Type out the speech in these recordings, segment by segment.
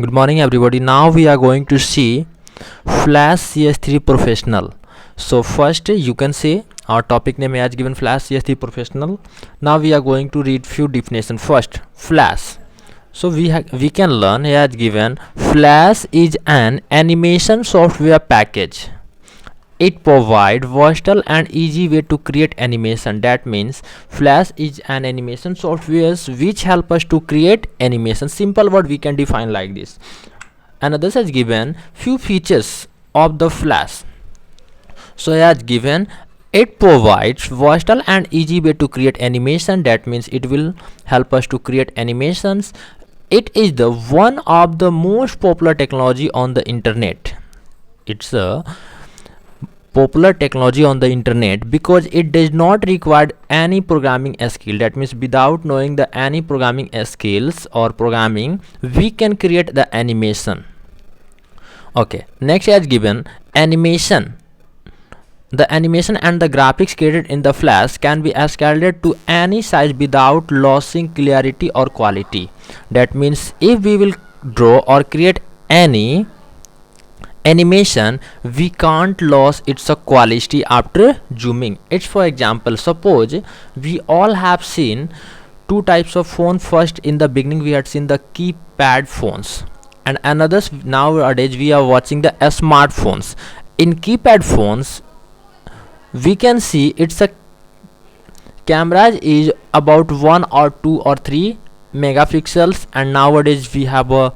Good morning everybody. Now we are going to see Flash CS3 Professional. So first you can see our topic name has given Flash CS3 Professional. Now we are going to read few definition. First, Flash. So we can learn here as given Flash is an animation software package. It provides versatile and easy way to create animation. That means Flash is an animation software which help us to create animation. Simple word we can define like this. Another has given few features of the Flash. So as given, it provides versatile and easy way to create animation. That means it will help us to create animations. It is the one of the most popular technology on the internet. It's a popular technology on the internet because it does not require any programming skill. That means without knowing the any programming skills or programming, we can create the animation. Okay, next as given animation. The animation and the graphics created in the Flash can be escalated to any size without losing clarity or quality. That means if we will draw or create any animation, we can't lose its quality after zooming. It's for example, suppose we all have seen two types of phone. First, in the beginning we had seen the keypad phones, and another nowadays we are watching the smartphones. In keypad phones we can see its a camera is about 1 or 2 or 3 megapixels, and nowadays we have a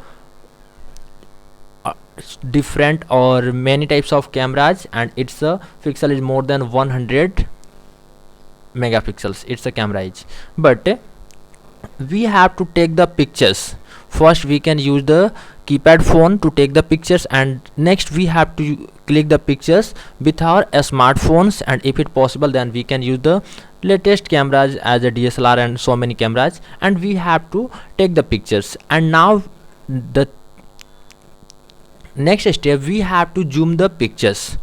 different or many types of cameras, and its a pixel is more than 100 megapixels. It's a camera is, but we have to take the pictures. First we can use the keypad phone to take the pictures, and next we have to click the pictures with our smartphones, and if it possible then we can use the latest cameras as a DSLR and so many cameras, and we have to take the pictures. And now the next step, we have to zoom the pictures.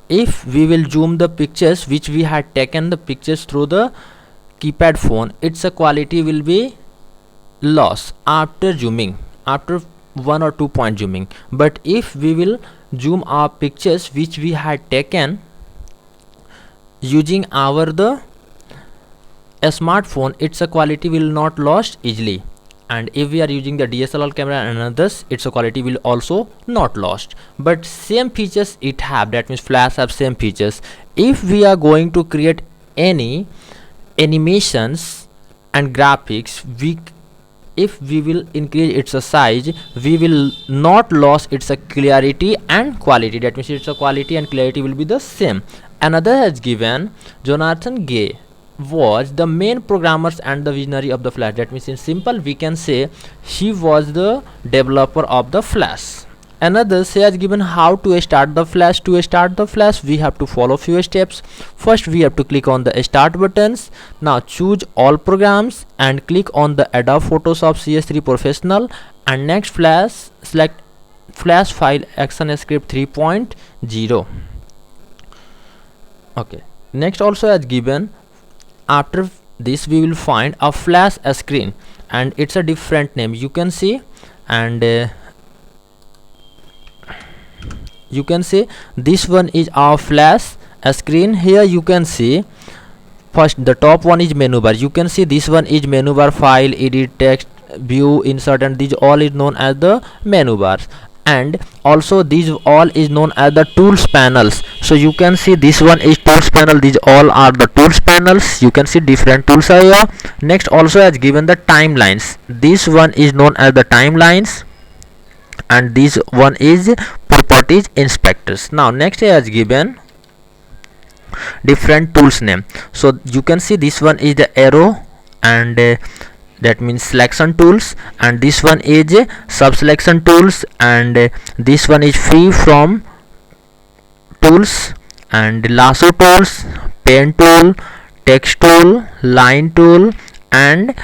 If we will zoom the pictures which we had taken the pictures through the keypad phone, its a quality will be lost after zooming, after 1 or 2 point zooming. But if we will zoom our pictures which we had taken using our the smartphone, its a quality will not lost easily. And if we are using the DSLR camera and others, its quality will also not lost, but same features it have. That means Flash have same features. If we are going to create any animations and graphics, if we will increase its size, we will not lose its clarity and quality. That means its quality and clarity will be the same. Another has given Jonathan Gay was the main programmers and the visionary of the Flash. That means in simple we can say he was the developer of the Flash. Another has given how to start the Flash. To start the Flash we have to follow few steps. First we have to click on the start buttons. Now choose all programs and click on the Adobe Photoshop CS3 Professional, and next select Flash file ActionScript 3.0. okay, next also as given, after this we will find a Flash screen, and it's a different name you can see. And you can see this one is our Flash screen. Here you can see first the top one is menu bar. You can see this one is menu bar, file, edit, text, view, insert, and these all is known as the menu bars. And also these all is known as the tools panels. So you can see this one is tools panel, these all are the tools panels. You can see different tools are here. Next also has given the timelines. This one is known as the timelines, and this one is properties inspectors. Now next has given different tools name. So you can see this one is the arrow, and that means selection tools, and this one is sub selection tools, and this one is free from tools, and lasso tools, pen tool, text tool, line tool, and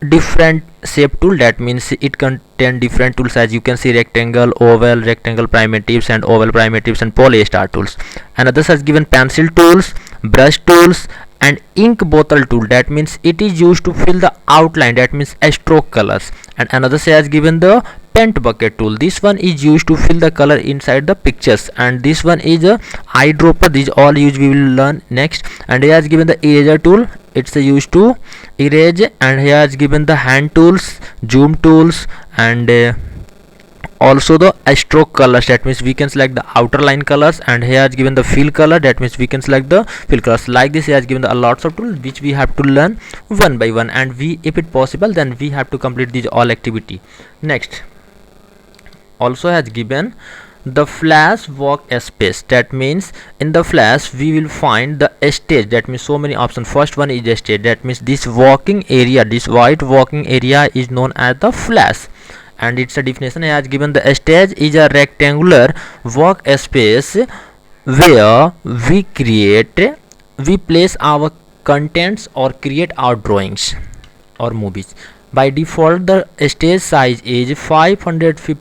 different shape tool. That means it contain different tools, as you can see rectangle, oval, rectangle primitives, and oval primitives, and polystar tools. Another has given pencil tools, brush tools, and ink bottle tool. That means it is used to fill the outline, that means a stroke colors. And another has given the paint bucket tool. This one is used to fill the color inside the pictures, and this one is a eyedropper. These all use we will learn next. And here is given the eraser tool. It's used to erase. And here is given the hand tools, zoom tools, and also the stroke colors, that means we can select the outer line colors. And here is given the fill color, that means we can select the fill colors. Like this, here is given the lots of tools which we have to learn one by one, and we, if it possible, then we have to complete these all activity. Next, also has given the flash workspace, that means in the flash we will find the stage, that means so many options. First one is a stage, that means this walking area, this white walking area is known as the flash. And its a definition has given the stage is a rectangular workspace where we place our contents or create our drawings or movies. By default, the stage size is 550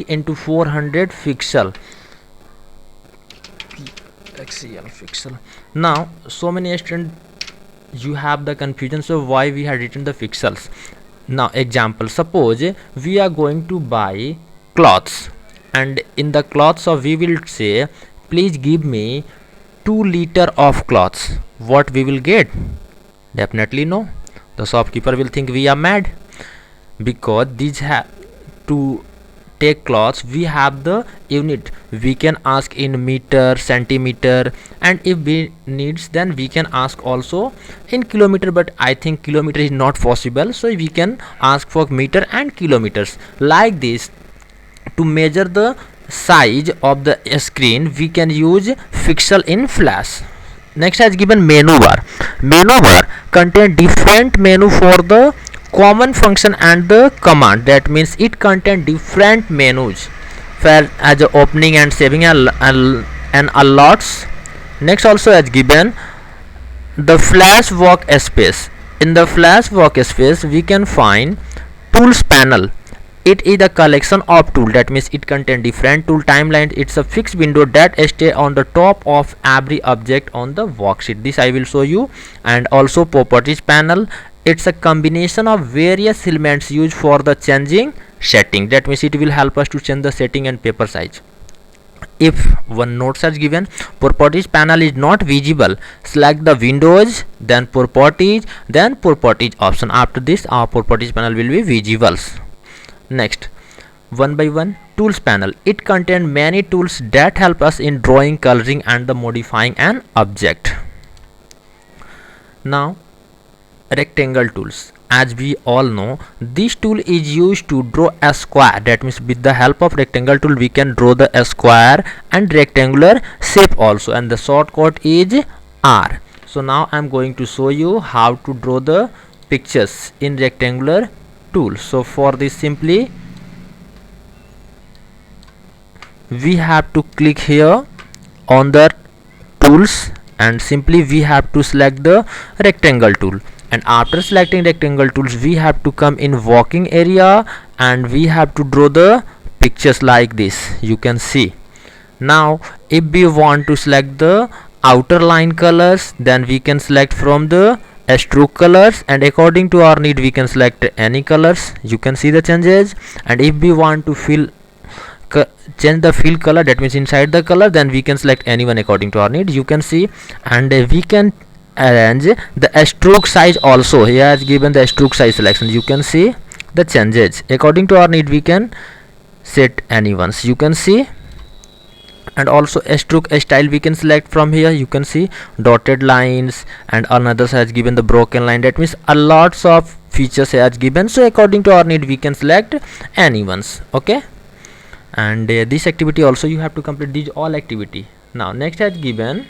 into 400 pixel. Now, so many students, you have the confusion, so why we have written the pixels. Now, example, suppose we are going to buy clothes, and in the clothes of we will say, please give me 2 liter of clothes. What we will get? Definitely no. The shopkeeper will think we are mad, because these have to take cloths, we have the unit. We can ask in meter, centimeter, and if we needs, then we can ask also in kilometer, but I think kilometer is not possible, so we can ask for meter and kilometers. Like this, to measure the size of the screen, we can use pixel in flash. Next has given menu bar. Menu bar contain different menu for the common function and the command, that means it contains different menus for as a opening and saving and allots. Next also has given the flash workspace. In the flash workspace we can find tools panel. It is a collection of tools, that means it contains different tool timeline. It's a fixed window that stay on the top of every object on the worksheet. This I will show you. And also properties panel, it's a combination of various elements used for the changing setting, that means it will help us to change the setting and paper size. If one note is given, properties panel is not visible, select the windows, then properties option. After this our properties panel will be visible. Next, one by one, tools panel. It contains many tools that help us in drawing, coloring, and the modifying an object. Now, rectangle tools. As we all know, this tool is used to draw a square, that means with the help of rectangle tool we can draw the square and rectangular shape also, and the shortcut is R. So now I am going to show you how to draw the pictures in rectangular tool. So for this, simply we have to click here on the tools, and simply we have to select the rectangle tool. And after selecting rectangle tools, we have to come in walking area, and we have to draw the pictures like this. You can see. Now if we want to select the outer line colors, then we can select from the stroke colors, and according to our need we can select any colors. You can see the changes. And if we want to change the fill color, that means inside the color, then we can select anyone according to our need. You can see. And we can arrange the stroke size also. Here is given the stroke size selection. You can see the changes according to our need. We can set anyone's. You can see. And also a stroke style we can select from here. You can see dotted lines, and another has given the broken line, that means a lots of features has given. So according to our need we can select anyone's. Okay, and this activity also you have to complete these all activity. Now next has given,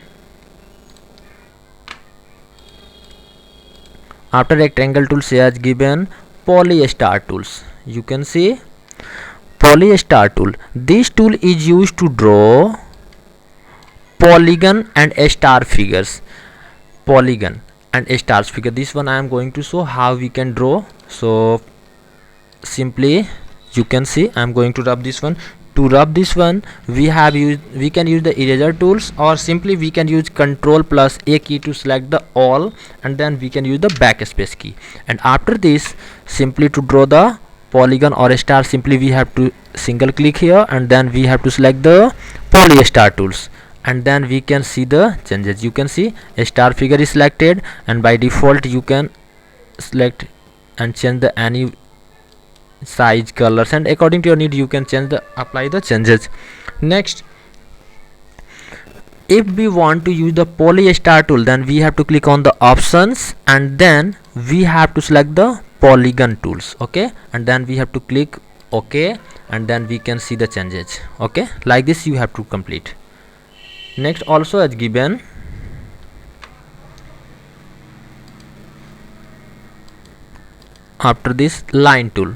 after rectangle tools he has given polystar tools. You can see polystar tool. This tool is used to draw polygon and star figures. Polygon and stars figure. This one I am going to show how we can draw. So simply you can see I am going to rub this one. To rub this one we can use the eraser tools, or simply we can use Ctrl plus A key to select the all, and then we can use the backspace key. And after this, simply to draw the polygon or a star, simply we have to single click here and then we have to select the polystar tools, and then we can see the changes. You can see a star figure is selected, and by default you can select and change the any size, colors, and according to your need you can change the apply the changes. Next, if we want to use the polystar tool, then we have to click on the options and then we have to select the polygon tools. Okay, and then we have to click OK, and then we can see the changes. Okay, like this you have to complete. Next, also as given, after this, line tool.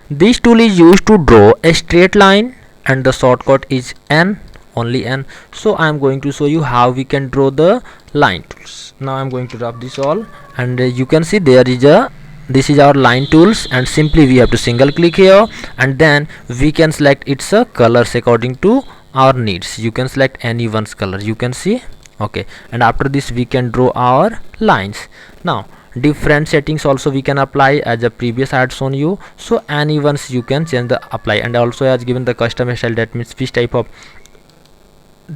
This tool is used to draw a straight line and the shortcut is N, only N. So I am going to show you how we can draw the line tools. Now I am going to drop this all, and you can see there is a this is our line tools, and simply we have to single click here and then we can select its colors according to our needs. You can select any one's color, you can see. Okay, and after this we can draw our lines. Now different settings also we can apply, as a previous I had shown you, so any ones you can change the apply. And also as given the custom style, that means which type of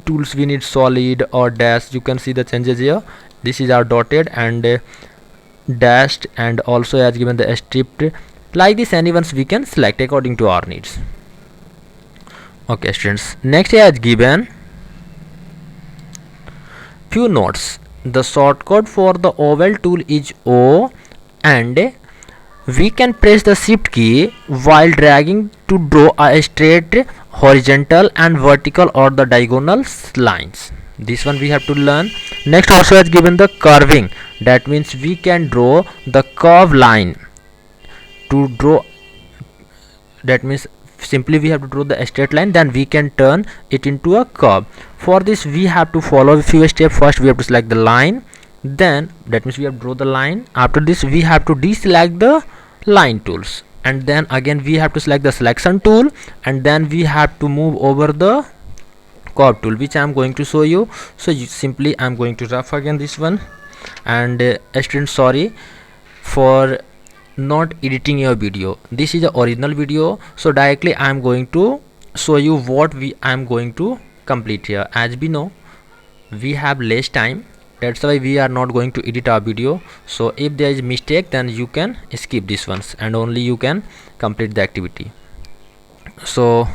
tools we need, solid or dash. You can see the changes here. This is our dotted and dashed, and also as given the stripped. Like this any ones we can select according to our needs. Okay students, next as given few notes. The shortcut for the oval tool is O, and we can press the shift key while dragging to draw a straight, horizontal and vertical or the diagonal lines. This one we have to learn. Next, also as given the curving, that means we can draw the curve line. To draw, that means simply we have to draw the straight line, then we can turn it into a curve. For this we have to follow a few steps. First we have to select the line, then that means we have to draw the line. After this we have to deselect the line tools, and then again we have to select the selection tool, and then we have to move over the curve tool, which I am going to show you. So simply I am going to rough again this one, and students, sorry for not editing your video. This is the original video, so directly I am going to show you what I am going to complete here. As we know we have less time, that's why we are not going to edit our video. So if there is mistake, then you can skip this ones and only you can complete the activity. So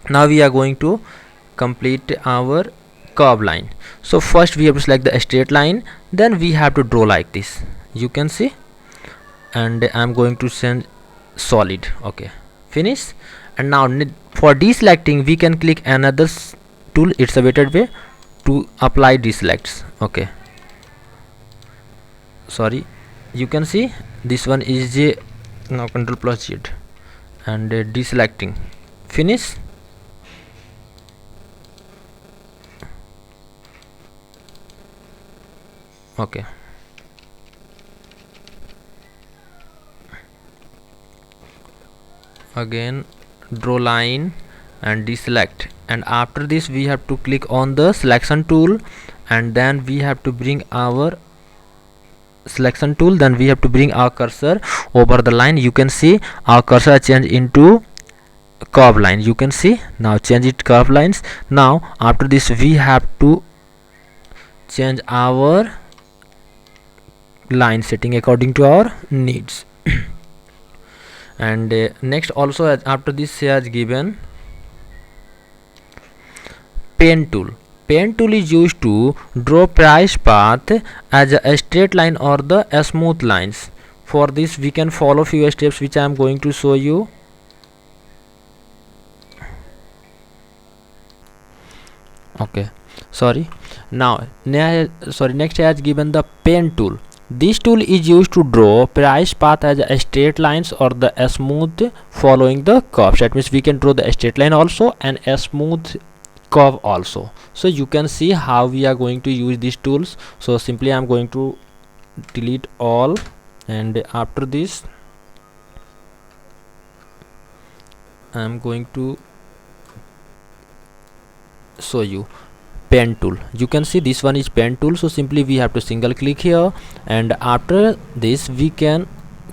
now we are going to complete our curve line. So first we have to select the straight line, then we have to draw like this, you can see, and I am going to send solid. Okay, finish. And now for deselecting we can click another tool, it's a better way to apply deselects. Okay, sorry, you can see this one is now Control plus Z and deselecting, finish. Okay, again draw line and deselect, and after this we have to click on the selection tool, and then we have to bring our selection tool, then we have to bring our cursor over the line. You can see our cursor change into curve line, you can see. Now change it curve lines. Now after this we have to change our line setting according to our needs. And next also after this has given pen tool. Pen tool is used to draw price path as a straight line or the smooth lines. For this we can follow few steps which I am going to show you. Okay, sorry. Now next has given the pen tool. This tool is used to draw price path as a straight lines or the smooth following the curves. That means we can draw the straight line also and a smooth curve also. So you can see how we are going to use these tools. So simply I am going to delete all, and after this I am going to show you pen tool. You can see this one is pen tool, so simply we have to single click here, and after this we can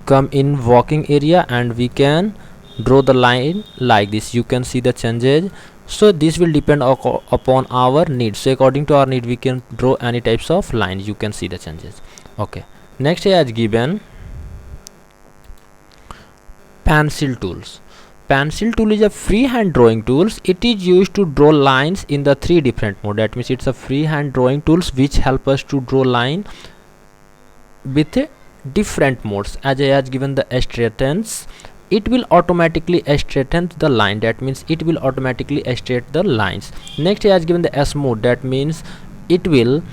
come in walking area and we can draw the line like this. You can see the changes. So this will depend upon our needs. So according to our need we can draw any types of lines. You can see the changes. Okay, next as given pencil tools. Pencil tool is a freehand drawing tools. It is used to draw lines in the three different mode. That means it's a freehand drawing tools which help us to draw line with different modes. As I has given the straightens, it will automatically straighten the line. That means it will automatically straighten the lines. Next I has given the smooth. That means it will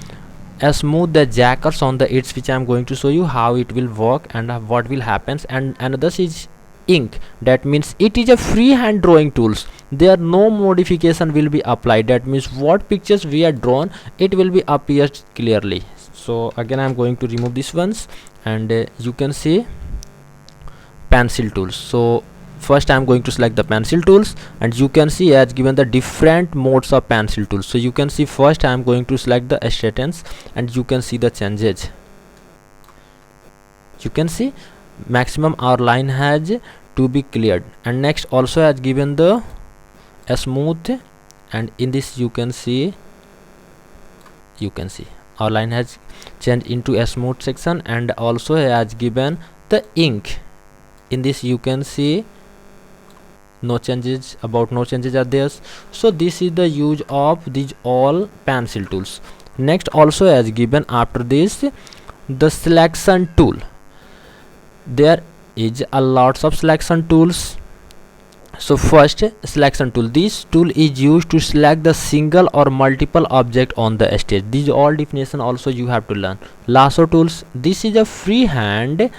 smooth the jackers on the edge, which I am going to show you how it will work and what will happens. And another is ink. That means it is a freehand drawing tools. There no modification will be applied. That means what pictures we are drawn, it will be appeared clearly. So again I am going to remove these ones, and you can see pencil tools. So first I am going to select the pencil tools, and you can see as given the different modes of pencil tools. So you can see first I am going to select the straightens, and you can see the changes. You can see maximum our line has to be cleared. And next also has given the smooth, and in this you can see our line has changed into a smooth section. And also has given the ink. In this you can see no changes are there. So this is the use of these all pencil tools. Next also has given after this the selection tool. There is a lots of selection tools. So first selection tool. This tool is used to select the single or multiple object on the stage. These all definition also you have to learn. Lasso tools. This is a freehand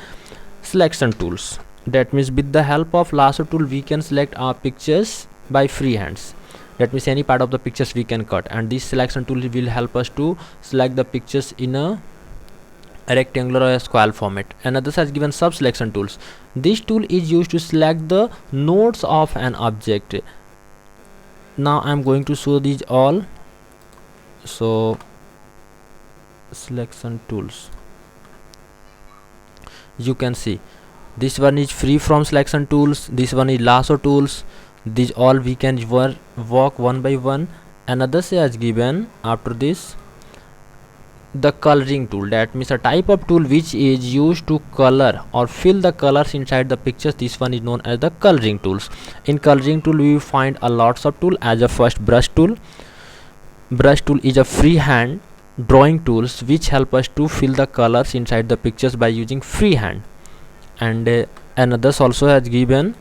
selection tools. That means with the help of lasso tool we can select our pictures by freehands. That means any part of the pictures we can cut, and this selection tool will help us to select the pictures in a rectangular or a square format. Another has given sub selection tools. This tool is used to select the nodes of an object. Now I am going to show these all. So selection tools, you can see this one is free from selection tools, this one is lasso tools. These all we can walk one by one. Another has given after this the coloring tool. That means a type of tool which is used to color or fill the colors inside the pictures. This one is known as the coloring tools. In coloring tool we find a lots of tool. As a first brush tool. Brush tool is a freehand drawing tools which help us to fill the colors inside the pictures by using freehand. And another also has given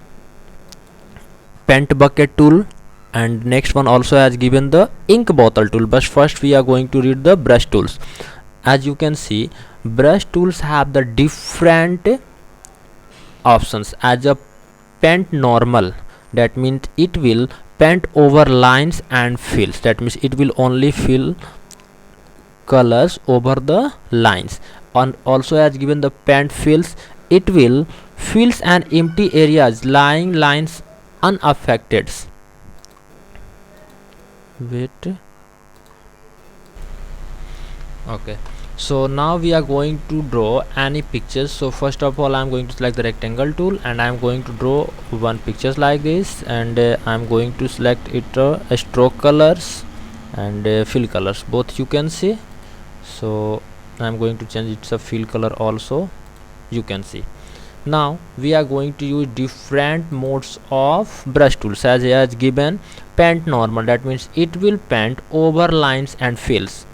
paint bucket tool, and next one also has given the ink bottle tool. But first we are going to read the brush tools. As you can see, brush tools have the different options. As a paint normal, that means it will paint over lines and fills. That means it will only fill colors over the lines. And also has given the paint fills, it will fills and empty areas lying lines unaffected. Wait, okay, so now we are going to draw any pictures. So first of all I am going to select the rectangle tool, and I am going to draw one pictures like this, and I am going to select it stroke colors and fill colors both, you can see. So I am going to change it's a fill color also, you can see. Now we are going to use different modes of brush tools. As has given paint normal, that means it will paint over lines and fills.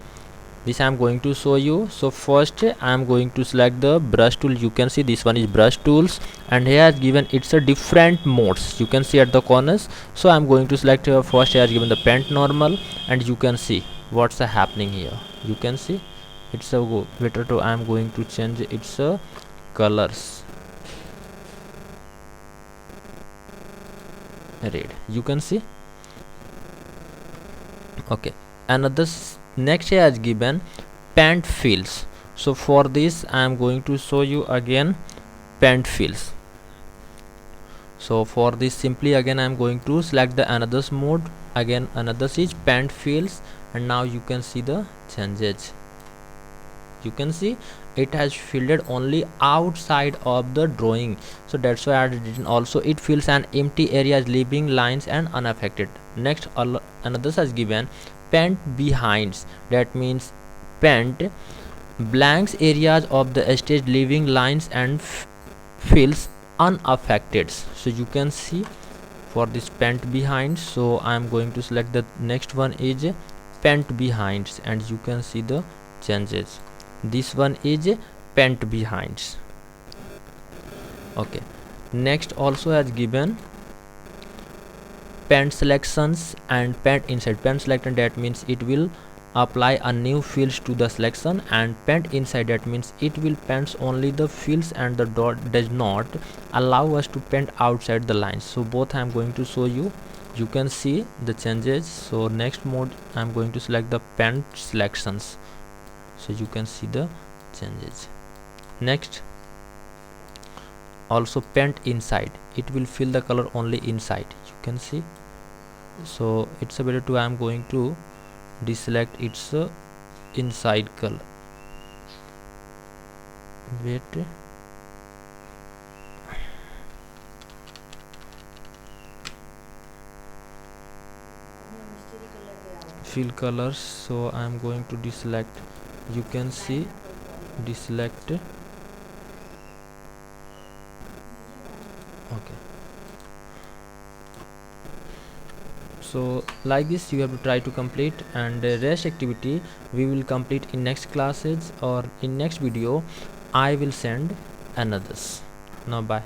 This I am going to show you. So first I am going to select the brush tool. You can see this one is brush tools, and here has given it's a different modes, you can see at the corners. So I am going to select first here has given the paint normal, and you can see what's happening here. You can see it's a better to I am going to change its colors red, you can see. Okay, another next here has given paint fills. So for this I am going to show you again paint fills. So for this simply again I am going to select the another mode, again another is paint fills, and now you can see the changes. You can see it has filled only outside of the drawing, so that's why I added it. Also it fills an empty areas leaving lines and unaffected. Next another has given paint behinds, that means paint blanks areas of the stage leaving lines and fills unaffected. So you can see for this paint behind, so I am going to select the next one is paint behinds, and you can see the changes. This one is paint behinds. Okay, next also has given paint selections and paint inside. Paint selection, that means it will apply a new fields to the selection, and paint inside, that means it will paint only the fields and the dot does not allow us to paint outside the lines. So both I am going to show you. You can see the changes. So next mode I am going to select the paint selections, so you can see the changes. Next also paint inside, it will fill the color only inside, you can see. So it's a better to I am going to deselect its inside color. Wait, fill colors, so I am going to deselect, you can see, deselect. Okay, so like this you have to try to complete, and rest activity we will complete in next classes or in next video. I will send another's. Now bye.